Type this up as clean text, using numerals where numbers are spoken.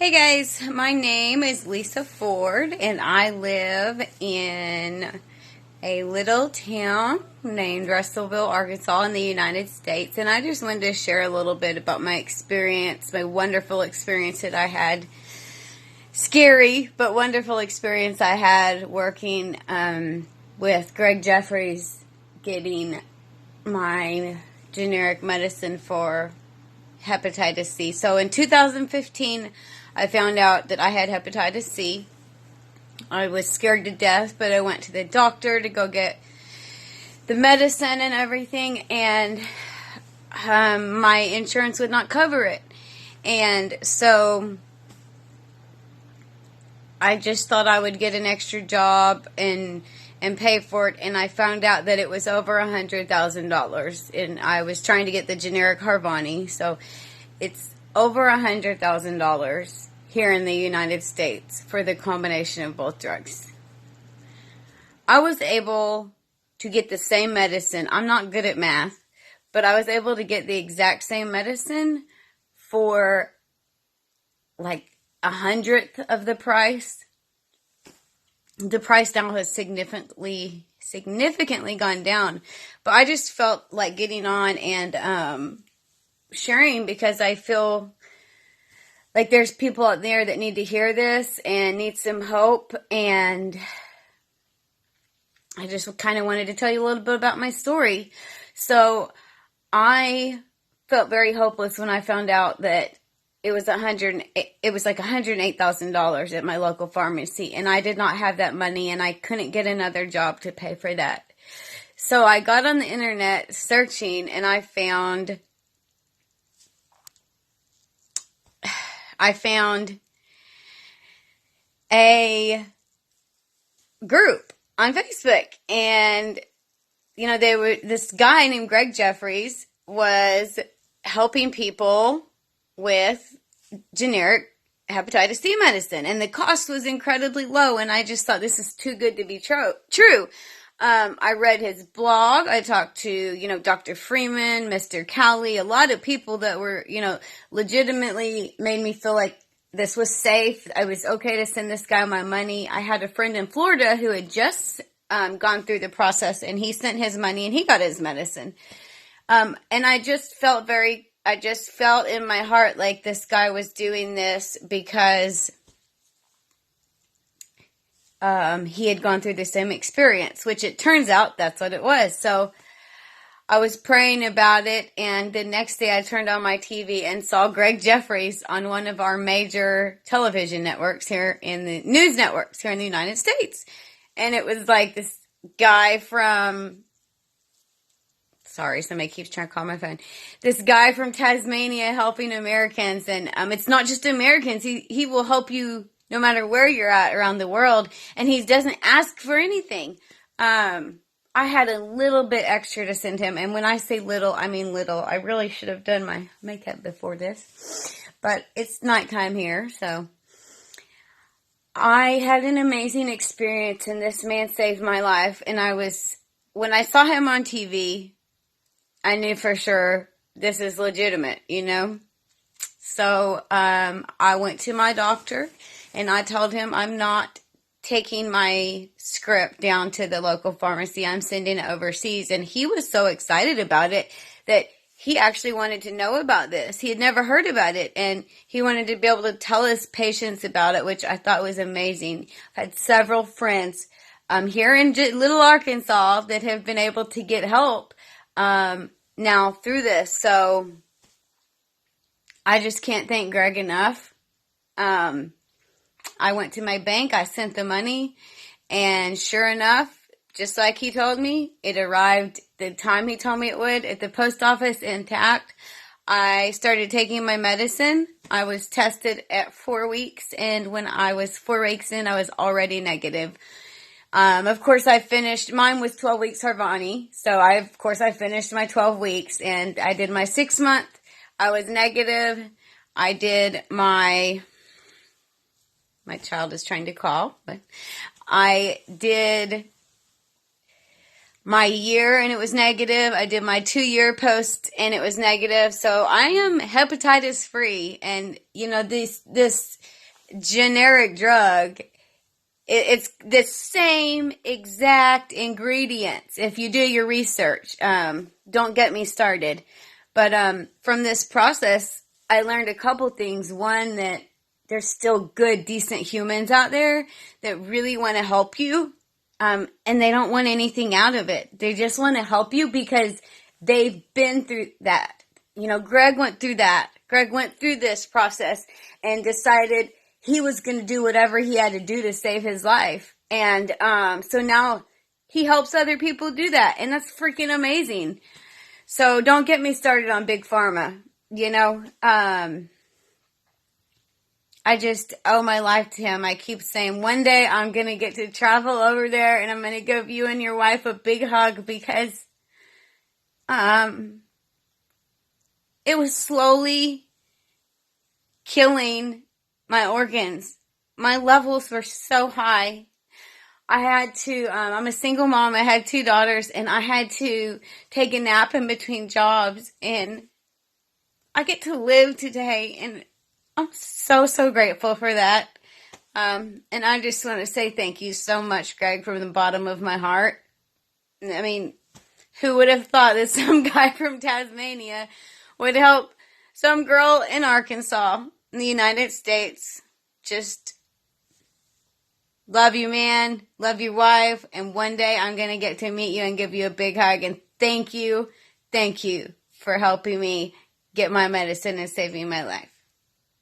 Hey guys, my name is Lisa Ford and I live in a little town named Russellville, Arkansas in the United States, and I just wanted to share a little bit about my experience, my wonderful experience that I had, scary but wonderful experience I had working with Greg Jeffries getting my generic medicine for hepatitis C. So in 2015, I found out that I had hepatitis C. I was scared to death, but I went to the doctor to go get the medicine and everything, and my insurance would not cover it. And so I just thought I would get an extra job and pay for it, and I found out that it was over $100,000, and I was trying to get the generic Harvani, so it's over $100,000 here in the United States for the combination of both drugs. I was able to get the same medicine. I'm not good at math, but I was able to get the exact same medicine for like 100th of the price. The price now has significantly gone down, but I just felt like getting on and sharing, because I feel like there's people out there that need to hear this and need some hope, and I just kind of wanted to tell you a little bit about my story. So I felt very hopeless when I found out that it was like $108,000 at my local pharmacy, and I did not have that money, and I couldn't get another job to pay for that. So I got on the internet searching, and I found a group on Facebook, and this guy named Greg Jeffries was helping people with generic hepatitis C medicine, and the cost was incredibly low, and I just thought, this is too good to be true. I read his blog. I talked to, Dr. Freeman, Mr. Cowley, a lot of people that were, legitimately made me feel like this was safe. I was okay to send this guy my money. I had a friend in Florida who had just gone through the process, and he sent his money and he got his medicine. And I just felt in my heart like this guy was doing this because he had gone through the same experience, which it turns out that's what it was. So I was praying about it, and the next day I turned on my TV and saw Greg Jeffries on one of our major television networks here in the news networks here in the United States. And it was like this guy from, sorry, somebody keeps trying to call my phone. This guy from Tasmania helping Americans, and it's not just Americans. He will help you no matter where you're at around the world, and he doesn't ask for anything. I had a little bit extra to send him, and when I say little, I mean little. I really should have done my makeup before this, but it's nighttime here, so I had an amazing experience, and this man saved my life, and when I saw him on TV, I knew for sure this is legitimate, So I went to my doctor, and I told him I'm not taking my script down to the local pharmacy. I'm sending it overseas. And he was so excited about it that he actually wanted to know about this. He had never heard about it, and he wanted to be able to tell his patients about it, which I thought was amazing. I've had several friends here in Little Arkansas that have been able to get help now through this. So I just can't thank Greg enough. I went to my bank, I sent the money, and sure enough, just like he told me, it arrived the time he told me it would at the post office intact. I started taking my medicine. I was tested at 4 weeks, and when I was 4 weeks in, I was already negative. Of course, mine was 12 weeks Harvani, so I finished my 12 weeks, and I did my 6 month. I was negative. I did my child is trying to call, but I did my year and it was negative. I did my 2-year post and it was negative. So I am hepatitis free. And this generic drug, it's the same exact ingredients if you do your research. Don't get me started. But from this process, I learned a couple things. One, that there's still good, decent humans out there that really want to help you. And they don't want anything out of it. They just want to help you because they've been through that. Greg went through that. Greg went through this process and decided he was going to do whatever he had to do to save his life. And so now he helps other people do that. And that's freaking amazing. So don't get me started on Big Pharma. I just owe my life to him. I keep saying one day I'm going to get to travel over there and I'm going to give you and your wife a big hug because it was slowly killing my organs. My levels were so high. I had to, I'm a single mom. I had 2 daughters and I had to take a nap in between jobs, and I get to live today, and I'm so, so grateful for that. And I just want to say thank you so much, Greg, from the bottom of my heart. I mean, who would have thought that some guy from Tasmania would help some girl in Arkansas, in the United States? Just love you, man. Love your wife. And one day I'm going to get to meet you and give you a big hug. And thank you for helping me get my medicine and saving my life.